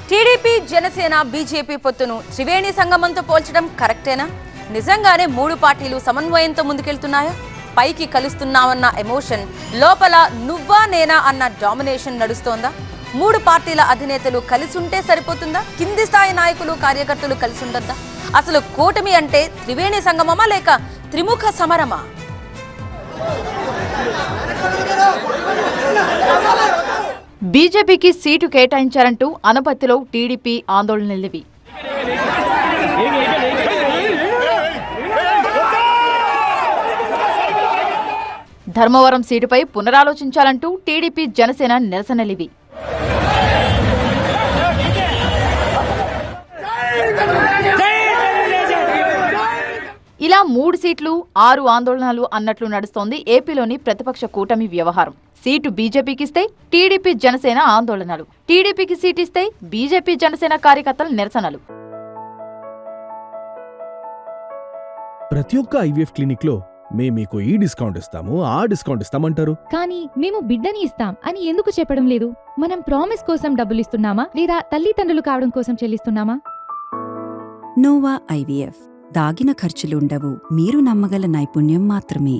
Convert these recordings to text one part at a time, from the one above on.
TDP Janasena BJP పొత్తును Triveni సంగమంతో పోల్చడం కరెక్టేనా? నిజంగానే మూడు పార్టీలు సమన్వయంతో ముందుకెళ్తున్నాయా? పైకి కలుస్తున్నామన్న ఎమోషన్ లోపల నువ్వా నేనా అన్న డామినేషన్ నడుస్తోందా? మూడు పార్టీల అధినేతలు కలిసి ఉంటే సరిపోతుందా? కింది స్థాయి నాయకులు కార్యకర్తలు కలిసి ఉండొద్దా? అసలు కూటమి అంటే త్రివేణి సంగమమా లేక త్రిముఖ సమరమా? బీజేపీకి సీటు కేటాయించారంటూ అనపత్తిలో టీడీపీ ఆందోళనలివి. ధర్మవరం సీటుపై పునరాలోచించాలంటూ టీడీపీ జనసేన నిరసనలివి. ఇలా 3 సీట్లు 6 ఆందోళనలు అన్నట్లు నడుస్తోంది ఏపీలోని ప్రతిపక్ష కూటమి వ్యవహారం. సీటు బీజేపీకి ఇస్తే టీడీపీ జనసేన ఆందోళనలు, టీడీపీకి సీటు ఇస్తే బీజేపీ జనసేన కార్యకర్తల నిరసనలు. ప్రతి ఒక్క ఐవీఎఫ్ క్లినిక్ లో మీకు ఈ డిస్కౌంట్ ఇస్తాము, ఆ డిస్కౌంట్ ఇస్తామంటారు. కానీ మేము బిడ్డని ఇస్తాం అని ఎందుకు చెప్పడం లేదు? మనం ప్రామిస్ కోసం డబ్బులు ఇస్తున్నామా లేదా తల్లిదండ్రులు కావడం కోసం చెల్లిస్తున్నామా? నోవా ఐవీఎఫ్ దాగిన ఖర్చులుండవు, మీరు నమ్మగల నైపుణ్యం మాత్రమే.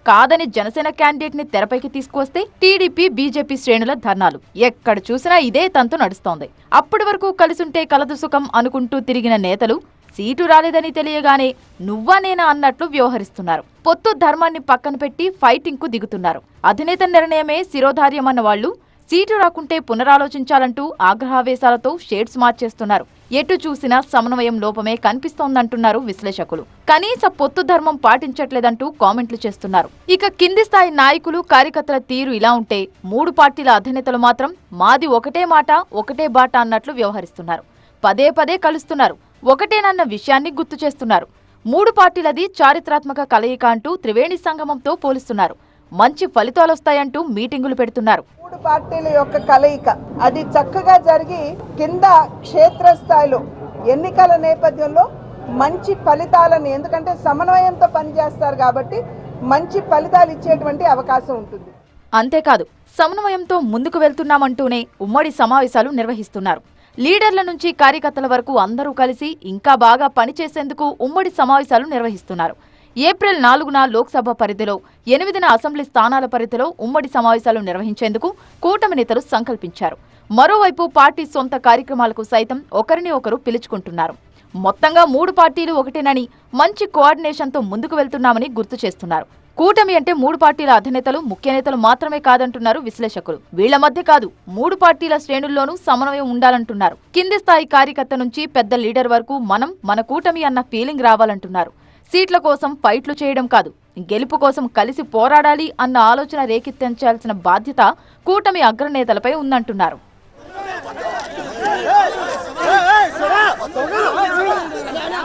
కాదని జనసేన క్యాండిడేట్ ని తెరపైకి తీసుకువస్తే టీడీపీ బీజేపీ శ్రేణుల ధర్నాలు. ఎక్కడ చూసినా ఇదే తంతు నడుస్తోంది. అప్పటి వరకు కలిసుంటే కలదు సుఖం అనుకుంటూ తిరిగిన నేతలు సీటు రాలేదని తెలియగానే నువ్వా నేనా అన్నట్లు వ్యవహరిస్తున్నారు. పొత్తు ధర్మాన్ని పక్కన పెట్టి ఫైటింగ్ కు దిగుతున్నారు. అధినేత నిర్ణయమే శిరోధార్యమన్న వాళ్లు సీటు రాకుంటే పునరాలోచించాలంటూ ఆగ్రహావేశాలతో షేడ్స్ మార్చేస్తున్నారు. ఎటు చూసినా సమన్వయం లోపమే కనిపిస్తోందంటున్నారు విశ్లేషకులు. కనీస పొత్తు ధర్మం పాటించట్లేదంటూ కామెంట్లు చేస్తున్నారు. ఇక కింది స్థాయి నాయకులు కార్యకర్తల తీరు ఇలా ఉంటే 3 పార్టీల అధినేతలు మాత్రం మాది ఒకటే మాట ఒకటే బాట అన్నట్లు వ్యవహరిస్తున్నారు. పదే పదే కలుస్తున్నారు, ఒకటేనన్న విషయాన్ని గుర్తు చేస్తున్నారు. 3 పార్టీలది చారిత్రాత్మక కలయిక అంటూ త్రివేణి సంగమంతో పోలుస్తున్నారు. మంచి ఫలితాలొస్తాయంటూ మీటింగులు పెడుతున్నారు. 3 పార్టీల యొక్క కలయిక అది చక్కగా జరిగి కింద క్షేత్రస్థాయిలో ఎన్నికల నేపథ్యంలో మంచి ఫలితాలను, ఎందుకంటే సమన్వయంతో పనిచేస్తారు కాబట్టి మంచి ఫలితాలు ఇచ్చేటువంటి అవకాశం ఉంటుంది. అంతేకాదు, సమన్వయంతో ముందుకు వెళ్తున్నామంటూనే ఉమ్మడి సమావేశాలు నిర్వహిస్తున్నారు. లీడర్ల నుంచి కార్యకర్తల వరకు అందరూ కలిసి ఇంకా బాగా పనిచేసేందుకు ఉమ్మడి సమావేశాలు నిర్వహిస్తున్నారు. ఏప్రిల్ 4న లోక్సభ పరిధిలో, 8న అసెంబ్లీ స్థానాల పరిధిలో ఉమ్మడి సమావేశాలు నిర్వహించేందుకు కూటమి నేతలు సంకల్పించారు. మరోవైపు పార్టీ సొంత కార్యక్రమాలకు సైతం ఒకరిని ఒకరు పిలుచుకుంటున్నారు. మొత్తంగా 3 పార్టీలు ఒకటేనని, మంచి కోఆర్డినేషన్తో ముందుకు వెళ్తున్నామని గుర్తు చేస్తున్నారు. కూటమి అంటే 3 పార్టీల అధినేతలు, ముఖ్య నేతలు మాత్రమే కాదంటున్నారు విశ్లేషకులు. వీళ్ల మధ్య కాదు, 3 పార్టీల శ్రేణుల్లోనూ సమన్వయం ఉండాలంటున్నారు. కింది స్థాయి కార్యకర్త నుంచి పెద్ద లీడర్ వరకు మన కూటమి అన్న ఫీలింగ్ రావాలంటున్నారు. సీట్ల కోసం ఫైట్లు చేయడం కాదు, గెలుపు కోసం కలిసి పోరాడాలి అన్న ఆలోచన రేకెత్తించాల్సిన బాధ్యత కూటమి అగ్రనేతలపై ఉందంటున్నారు.